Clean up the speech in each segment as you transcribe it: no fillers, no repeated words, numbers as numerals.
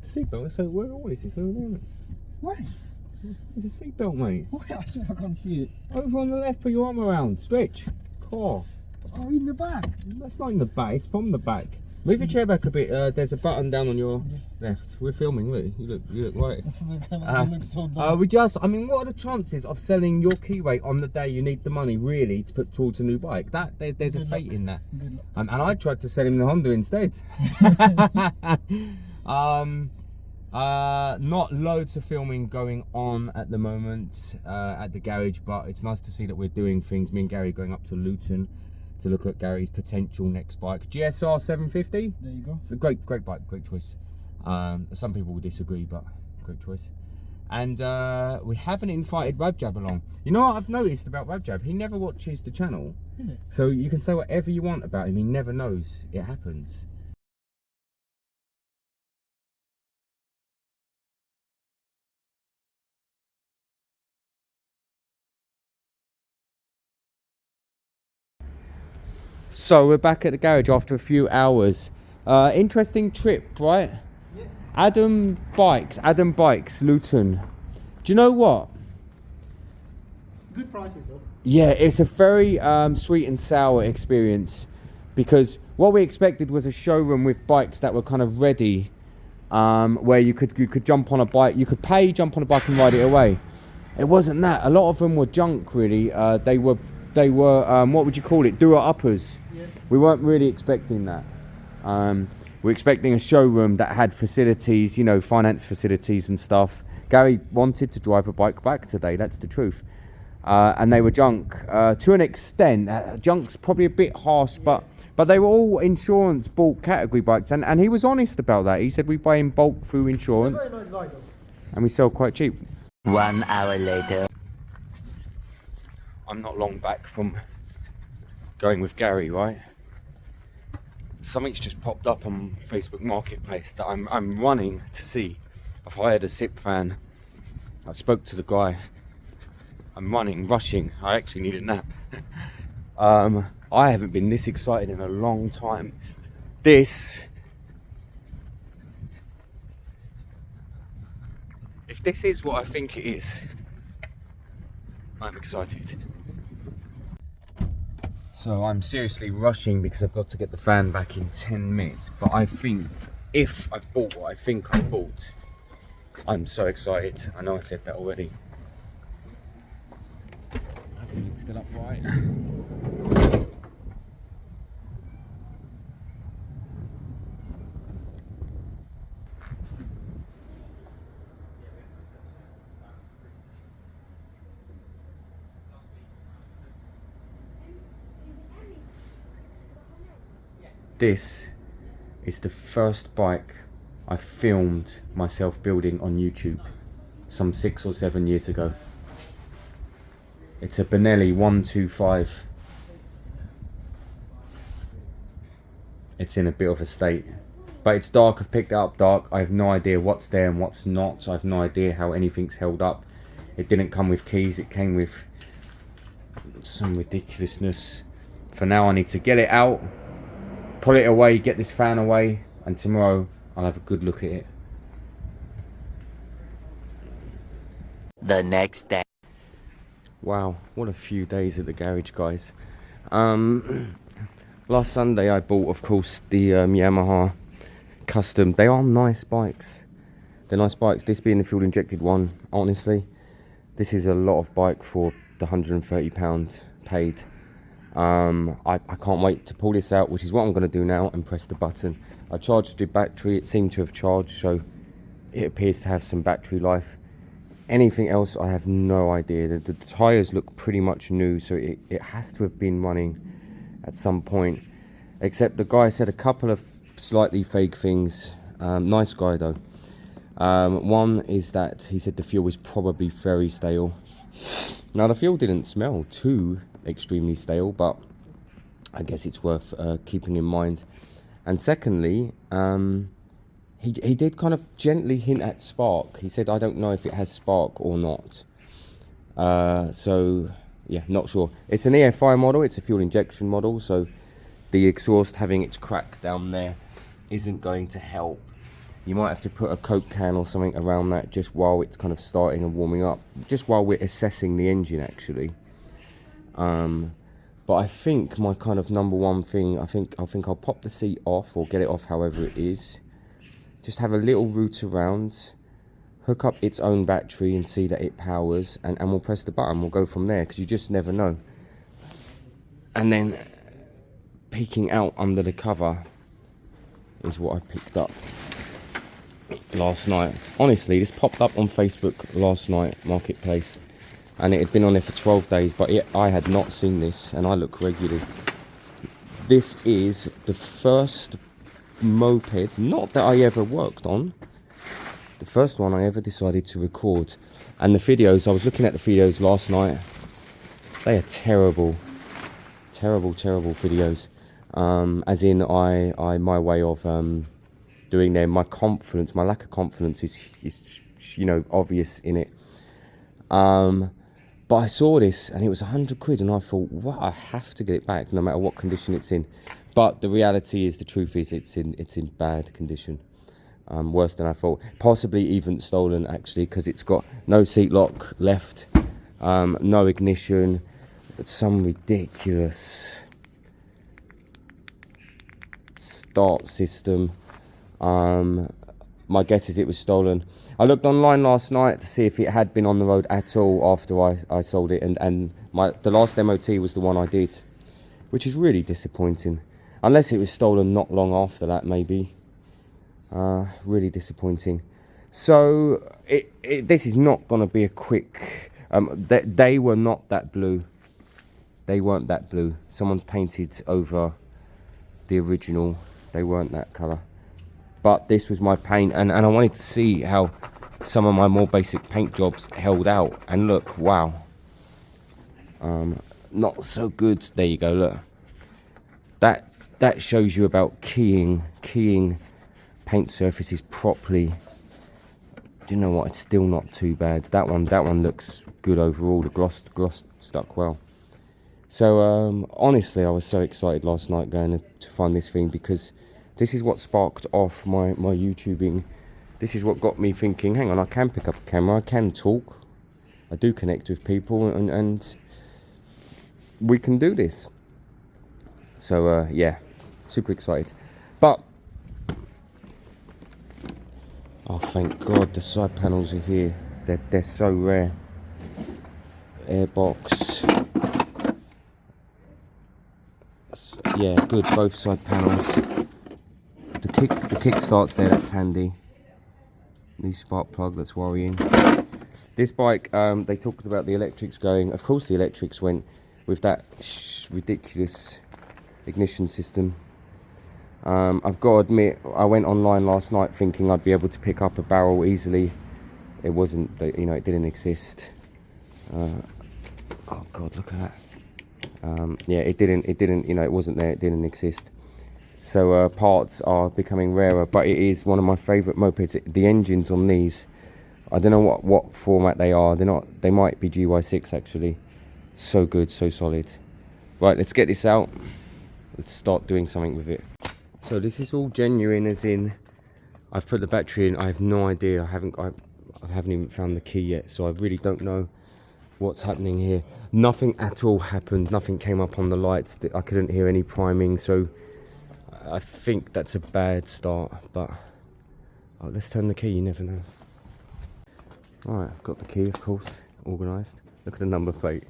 seatbelt. So where always is over there? Where? There's a seatbelt, mate. Where? I can't see it. Over on the left, put your arm around. Stretch. Car. Oh, in the back. That's not in the back, it's from the back. Move your chair back a bit. There's a button down on your left. We're filming, look. You look right. You look so dumb. I mean, what are the chances of selling your keyway on the day you need the money really to put towards a new bike? There's a fate in that. And I tried to sell him the Honda instead. Not loads of filming going on at the moment at the garage, but it's nice to see that we're doing things. Me and Gary going up to Luton to look at Gary's potential next bike. GSR 750. There you go. It's a great bike, great choice. Some people will disagree, but great choice. And we haven't invited Rabjab along. You know what I've noticed about Rabjab? He never watches the channel. Is it? So you can say whatever you want about him. He never knows it happens. So we're back at the garage after a few hours. Interesting trip, right? Yeah. Adam Bikes, Luton. Do you know what? Good prices though. Yeah, it's a very sweet and sour experience, because what we expected was a showroom with bikes that were kind of ready, where you could jump on a bike, you could pay, jump on a bike and ride it away. It wasn't that. A lot of them were junk, really. They were what would you call it? Doer-uppers. Yeah. We weren't really expecting that. We're expecting a showroom that had facilities, you know, finance facilities and stuff. Gary wanted to drive a bike back today, that's the truth. And they were junk. To an extent, junk's probably a bit harsh, but they were all insurance bulk category bikes. And he was honest about that. He said we buy in bulk through insurance. Very nice guy though. And we sell quite cheap. 1 hour later. I'm not long back from going with Gary, right? Something's just popped up on Facebook Marketplace that I'm running to see. I've hired a SIP van. I spoke to the guy. I'm rushing. I actually need a nap. I haven't been this excited in a long time. If this is what I think it is, I'm excited. So I'm seriously rushing because I've got to get the fan back in 10 minutes. But I think if I've bought what I think I bought, I'm so excited. I know I said that already. Hopefully it's still upright. This is the first bike I filmed myself building on YouTube some 6 or 7 years ago. It's a Benelli 125. It's in a bit of a state, but it's dark. I've picked it up dark. I have no idea what's there and what's not. I have no idea how anything's held up. It didn't come with keys. It came with some ridiculousness. For now I need to get it out, pull it away, get this fan away, and tomorrow I'll have a good look at it. The next day. Wow, what a few days at the garage, guys. Last Sunday I bought, of course, the Yamaha Custom. They are nice bikes. They're nice bikes. This being the fuel injected one, honestly, this is a lot of bike for the £130 paid. I can't wait to pull this out, which is what I'm going to do now, and press the button. I charged the battery. It seemed to have charged, so it appears to have some battery life. Anything else, I have no idea. The tyres look pretty much new, so it has to have been running at some point. Except the guy said a couple of slightly fake things. Nice guy though. One is that he said the fuel is probably very stale. Now the fuel didn't smell too extremely stale, but I guess it's worth keeping in mind. And secondly, he did kind of gently hint at spark. He said, I don't know if it has spark or not. So yeah, not sure. It's an EFI model, it's a fuel injection model, so the exhaust having its crack down there isn't going to help. You might have to put a Coke can or something around that just while it's kind of starting and warming up, just while we're assessing the engine actually. But I think my kind of number one thing, I think I'll pop the seat off or get it off, however it is. Just have a little route around, hook up its own battery and see that it powers, and we'll press the button. We'll go from there, because you just never know. And then peeking out under the cover is what I picked up last night. Honestly, this popped up on Facebook last night, Marketplace, and it had been on there for 12 days, but I had not seen this, and I look regularly. This is the first moped, not that I ever worked on, the first one I ever decided to record. And the videos, I was looking at the videos last night, they are terrible videos. As in, my way of doing them, my lack of confidence is you know, obvious in it. But I saw this and it was £100, and I thought, what, I have to get it back no matter what condition it's in. But the reality is, the truth is, it's in bad condition, worse than I thought. Possibly even stolen actually, because it's got no seat lock left, no ignition, some ridiculous start system. My guess is it was stolen. I looked online last night to see if it had been on the road at all after I sold it, and the last MOT was the one I did, which is really disappointing. Unless it was stolen not long after that, maybe. Really disappointing. So this is not going to be a quick. They were not that blue. They weren't that blue. Someone's painted over the original. They weren't that colour. But this was my paint, and I wanted to see how some of my more basic paint jobs held out. And look, wow. Not so good. There you go, look. That shows you about keying paint surfaces properly. Do you know what? It's still not too bad. That one looks good overall. The gloss stuck well. So honestly, I was so excited last night going to find this thing, because this is what sparked off my YouTubing. This is what got me thinking, hang on, I can pick up a camera, I can talk, I do connect with people, and we can do this. So yeah, super excited. But oh, thank God the side panels are here. They're so rare. Airbox. Yeah, good, both side panels. The kick starts there, that's handy. New spark plug, that's worrying. This bike, they talked about the electrics going. Of course the electrics went with that ridiculous ignition system. I've got to admit, I went online last night thinking I'd be able to pick up a barrel easily. It wasn't, you know, it didn't exist. Oh God, look at that. Yeah, it didn't, you know, it wasn't there, it didn't exist. So parts are becoming rarer, but it is one of my favourite mopeds. The engines on these, I don't know what format they are. They might be GY6 actually. So good, so solid. Right, let's get this out. Let's start doing something with it. So this is all genuine, as in I've put the battery in. I have no idea. I haven't even found the key yet, so I really don't know what's happening here. Nothing at all happened. Nothing came up on the lights. I couldn't hear any priming, so I think that's a bad start. But let's turn the key. You never know. All right, I've got the key, of course, organised. Look at the number plate.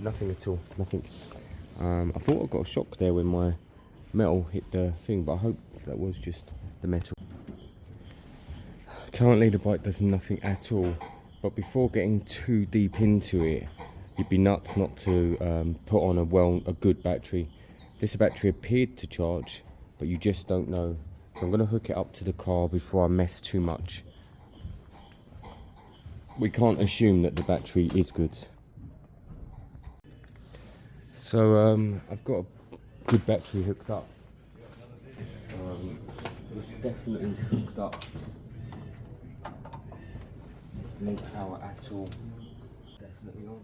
Nothing at all, nothing. I thought I got a shock there when my metal hit the thing, but I hope that was just the metal. Currently the bike does nothing at all, but before getting too deep into it, you'd be nuts not to put on a good battery. This battery appeared to charge, but you just don't know. So I'm going to hook it up to the car before I mess too much. We can't assume that the battery is good. So I've got a good battery hooked up. It's definitely hooked up. There's no power at all. Definitely on.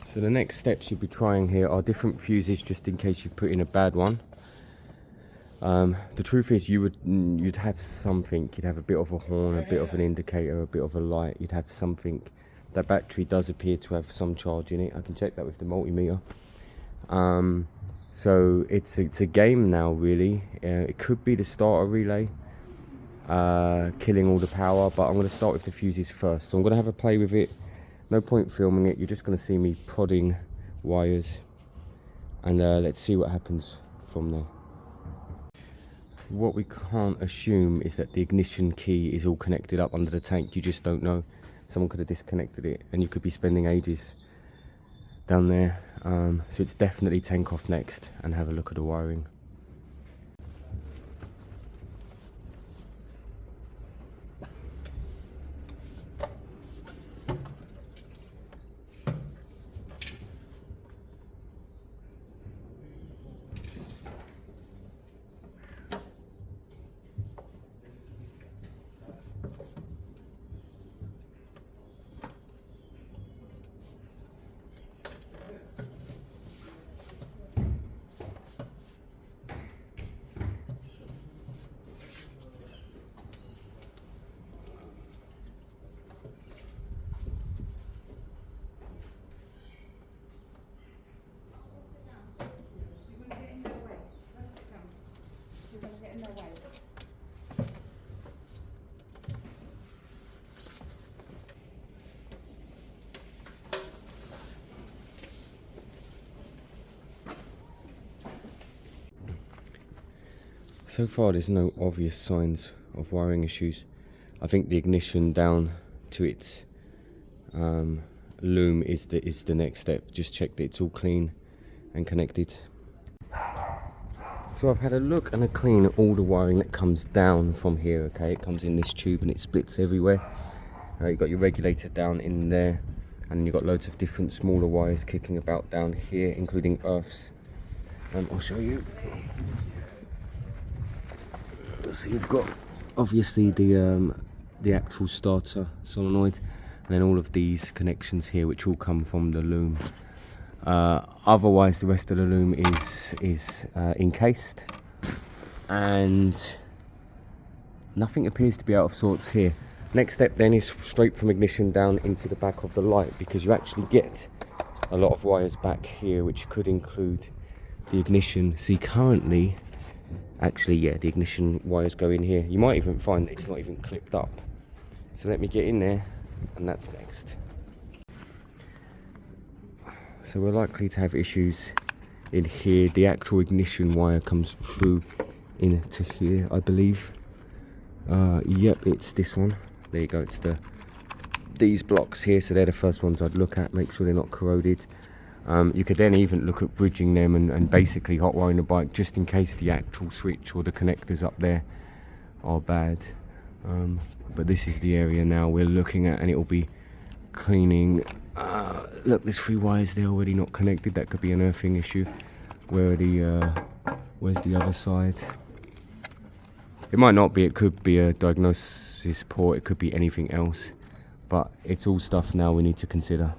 So the next steps you'll be trying here are different fuses, just in case you put in a bad one. The truth is, you'd have something. You'd have a bit of a horn, a bit of an indicator, a bit of a light. You'd have something. That battery does appear to have some charge in it. I can check that with the multimeter. So it's a game now, really. It could be the starter relay killing all the power, but I'm going to start with the fuses first. So I'm going to have a play with it. No point filming it, you're just going to see me prodding wires, and let's see what happens from there. What we can't assume is that the ignition key is all connected up under the tank. You just don't know. Someone could have disconnected it and you could be spending ages down there. So it's definitely tank off next and have a look at the wiring. So far there's no obvious signs of wiring issues. I think the ignition down to its loom is the next step. Just check that it's all clean and connected. So I've had a look and a clean at all the wiring that comes down from here. Okay, it comes in this tube and it splits everywhere. You've got your regulator down in there, and you've got loads of different smaller wires kicking about down here, including earths. I'll show you. So you've got obviously the actual starter solenoid, and then all of these connections here, which all come from the loom. Otherwise, the rest of the loom is encased, and nothing appears to be out of sorts here. Next step then is straight from ignition down into the back of the light, because you actually get a lot of wires back here, which could include the ignition. See, currently, actually, yeah, the ignition wires go in here. You might even find it's not even clipped up. So let me get in there, and that's next. So we're likely to have issues in here. The actual ignition wire comes through into here, I believe. Yep, it's this one. There you go, it's these blocks here. So they're the first ones I'd look at, make sure they're not corroded. You could then even look at bridging them and basically hot wiring the bike, just in case the actual switch or the connectors up there are bad. But this is the area now we're looking at, and it will be cleaning. Look, there's 3 wires there already not connected. That could be an earthing issue. Where's the other side? It might not be. It could be a diagnosis port. It could be anything else. But it's all stuff now we need to consider.